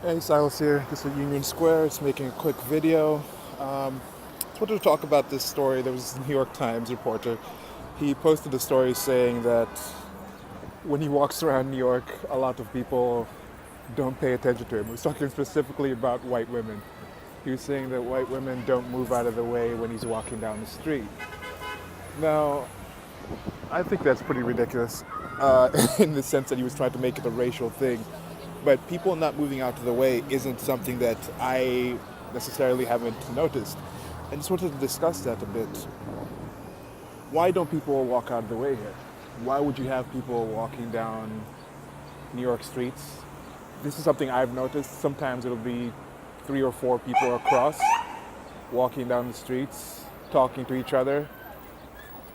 Hey, Silas here. This is Union Square. It's making a quick video. Just wanted to talk about this story. There was a New York Times reporter. He posted a story saying that when he walks around New York, a lot of people don't pay attention to him. He was talking specifically about white women. He was saying that white women don't move out of the way when he's walking down the street. Now, I think that's pretty ridiculous in the sense that he was trying to make it a racial thing. But people not moving out of the way isn't something that I necessarily haven't noticed. I just wanted to discuss that a bit. Why don't people walk out of the way here? Why would you have people walking down New York streets? This is something I've noticed. Sometimes it'll be 3 or 4 people across walking down the streets, talking to each other.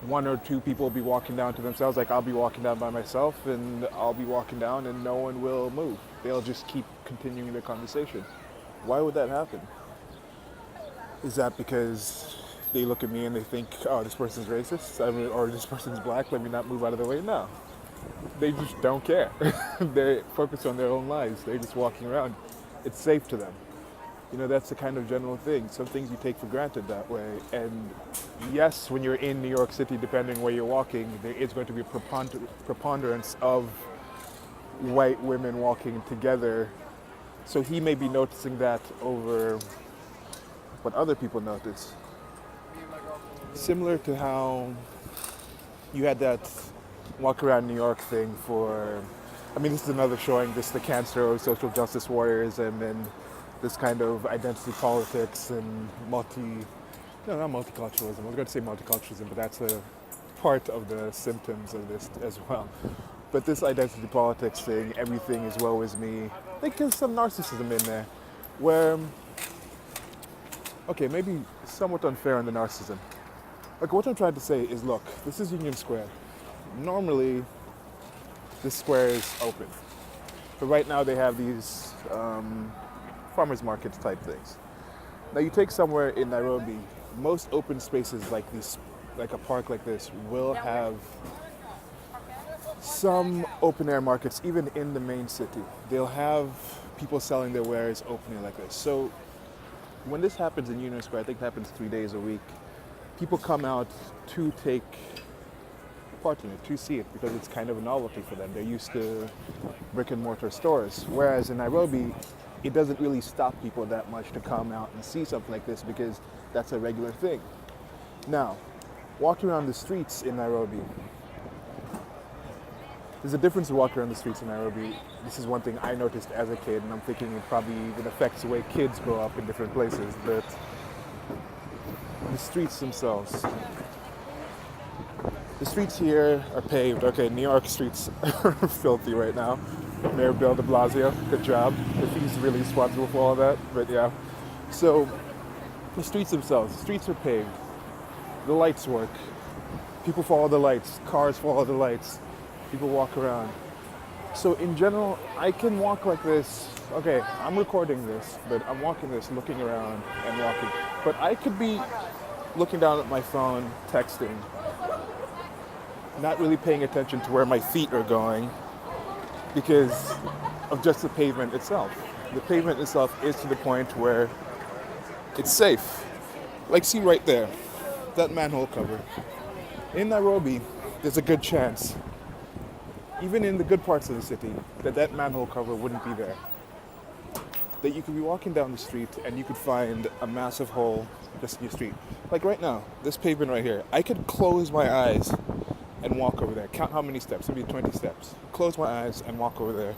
1 or 2 people will be walking down to themselves, like I'll be walking down by myself and I'll be walking down and no one will move. They'll just keep continuing the conversation. Why would that happen? Is that because they look at me and they think, oh, this person's racist, or this person's black, let me not move out of the way? No. They just don't care. They're focused on their own lives. They're just walking around. It's safe to them. That's the kind of general thing. Some things you take for granted that way. And yes, when you're in New York City, depending where you're walking, there is going to be a preponderance of white women walking together. So he may be noticing that over what other people notice. Similar to how you had that walk around New York thing this is another showing the cancer of social justice warriors and this kind of identity politics and not multiculturalism. I was going to say multiculturalism, but that's a part of the symptoms of this as well. But this identity politics thing, everything is woe is me. I think there's some narcissism in there where, okay, maybe somewhat unfair on the narcissism. Like what I'm trying to say is, look, this is Union Square. Normally, this square is open. But right now they have these farmers markets type things. Now you take somewhere in Nairobi, most open spaces like this, like a park like this, will have some open air markets, even in the main city. They'll have people selling their wares openly like this. So when this happens in Union Square, I think it happens 3 days a week, people come out to take part in it, to see it, because it's kind of a novelty for them. They're used to brick and mortar stores. Whereas in Nairobi, it doesn't really stop people that much to come out and see something like this because that's a regular thing. Now, walking around the streets in Nairobi, there's a difference in walking around the streets in Nairobi. This is one thing I noticed as a kid, and I'm thinking it probably even affects the way kids grow up in different places, but the streets themselves. The streets here are paved. Okay, New York streets are filthy right now. Mayor Bill de Blasio, good job. If he's really responsible for all that, but yeah. So, the streets themselves, the streets are paved. The lights work. People follow the lights. Cars follow the lights. People walk around. So in general, I can walk like this. Okay, I'm recording this, but I'm walking this, looking around and walking. But I could be looking down at my phone, texting, not really paying attention to where my feet are going because of just the pavement itself. The pavement itself is to the point where it's safe. Like, see right there, that manhole cover. In Nairobi, there's a good chance, even in the good parts of the city, that manhole cover wouldn't be there. That you could be walking down the street and you could find a massive hole just in your street. Like right now, this pavement right here, I could close my eyes and walk over there. Count how many steps, maybe 20 steps. Close my eyes and walk over there,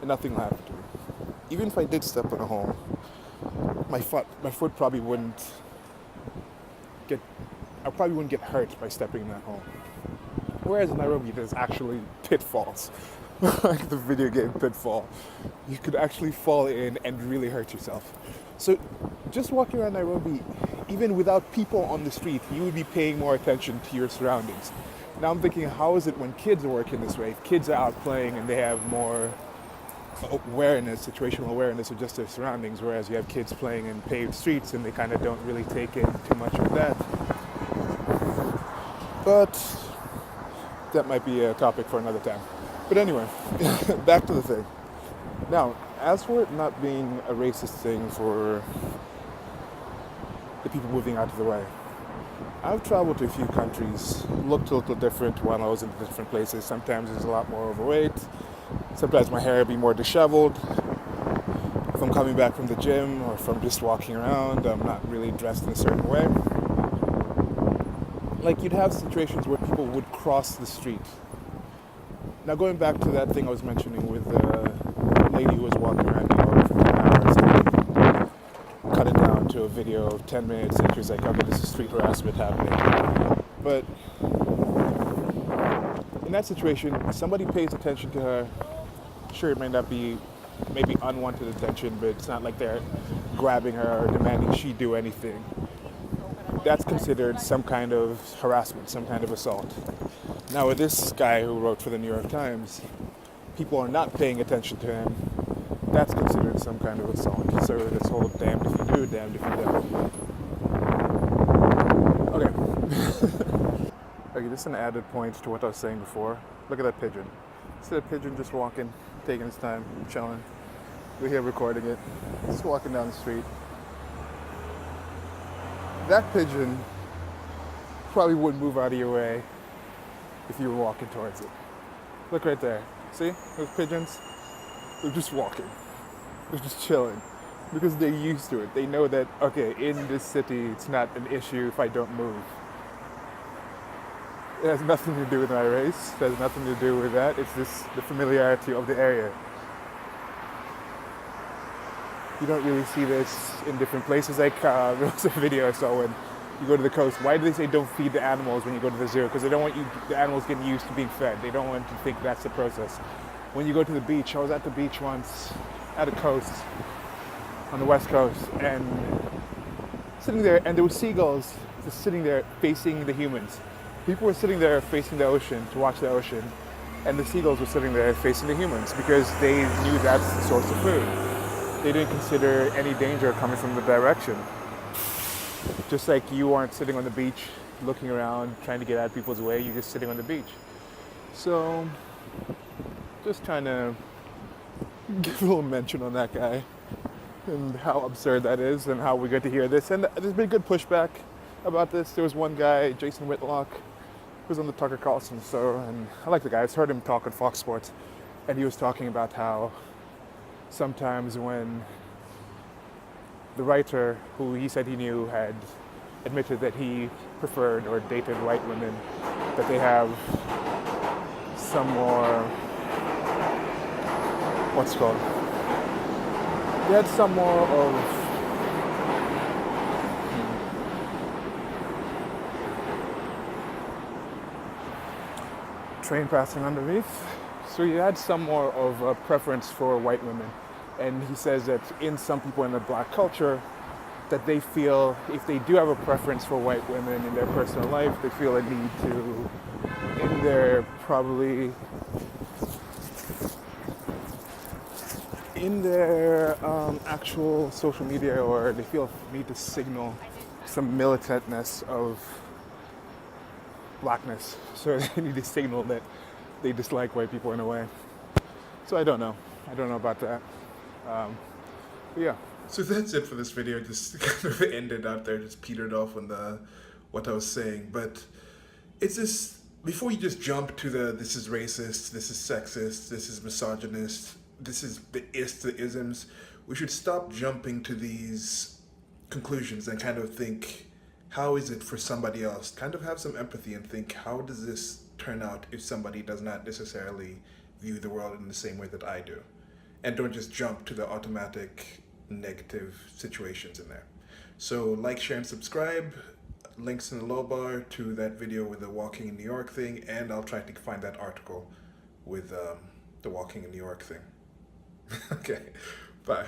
and nothing will happen to me. Even if I did step on a hole, my foot probably wouldn't get, I probably wouldn't get hurt by stepping in that hole. Whereas in Nairobi, there's actually pitfalls, like the video game Pitfall. You could actually fall in and really hurt yourself. So just walking around Nairobi, even without people on the street, you would be paying more attention to your surroundings. Now I'm thinking, how is it when kids are working this way? Kids are out playing and they have more awareness, situational awareness of just their surroundings, whereas you have kids playing in paved streets and they kind of don't really take in too much of that. But that might be a topic for another time. But anyway, back to the thing. Now, as for it not being a racist thing for the people moving out of the way, I've traveled to a few countries, looked a little different while I was in different places. Sometimes it's a lot more overweight. Sometimes my hair will be more disheveled. If I'm coming back from the gym or if I'm just walking around, I'm not really dressed in a certain way. Like, you'd have situations where people would cross the street. Now, going back to that thing I was mentioning with the lady who was walking around New York for 10 hours, and cut it down to a video of 10 minutes, and she was like, okay, this is street harassment happening. But in that situation, somebody pays attention to her. Sure, it may not be maybe unwanted attention, but it's not like they're grabbing her or demanding she do anything. That's considered some kind of harassment, some kind of assault. Now, with this guy who wrote for the New York Times, people are not paying attention to him. That's considered some kind of assault. So this whole damned if you do, damned if you don't. Okay. Okay, just an added point to what I was saying before. Look at that pigeon. See that pigeon just walking, taking his time, chilling. We're here recording it. Just walking down the street. That pigeon probably wouldn't move out of your way if you were walking towards it. Look right there. See those pigeons? They're just walking. They're just chilling because they're used to it. They know that, okay, in this city, it's not an issue if I don't move. It has nothing to do with my race. It has nothing to do with that. It's just the familiarity of the area. You don't really see this in different places. Like there was a video I saw when you go to the coast. Why do they say don't feed the animals when you go to the zoo? Because they don't want the animals getting used to being fed. They don't want to think that's the process. When you go to the beach, I was at the beach once, at a coast, on the west coast, and sitting there, and there were seagulls just sitting there facing the humans. People were sitting there facing the ocean to watch the ocean, and the seagulls were sitting there facing the humans because they knew that's the source of food. They didn't consider any danger coming from the direction. Just like you aren't sitting on the beach looking around trying to get out of people's way, you're just sitting on the beach. So, just trying to give a little mention on that guy and how absurd that is and how we get to hear this. And there's been good pushback about this. There was one guy, Jason Whitlock, who was on the Tucker Carlson show, and I like the guy. I've heard him talk on Fox Sports, and he was talking about how sometimes when the writer, who he said he knew, had admitted that he preferred or dated white women, that they have some more, what's it called? They had some more of train passing underneath. So he had some more of a preference for white women. And he says that in some people in the black culture, that they feel if they do have a preference for white women in their personal life, they feel a need to, in their probably, in their actual social media, or they feel a need to signal some militantness of blackness. So they need to signal that they dislike white people in a way. So I don't know. I don't know about that. But yeah. So that's it for this video. Just kind of ended out there, just petered off on what I was saying. But it's just, before you just jump to this is racist, this is sexist, this is misogynist, this is the isms, we should stop jumping to these conclusions and kind of think, how is it for somebody else? Kind of have some empathy and think, how does this turn out if somebody does not necessarily view the world in the same way that I do? And don't just jump to the automatic negative situations in there. So like, share, and subscribe. Links in the low bar to that video with the walking in New York thing, and I'll try to find that article with the walking in New York thing. Okay, bye.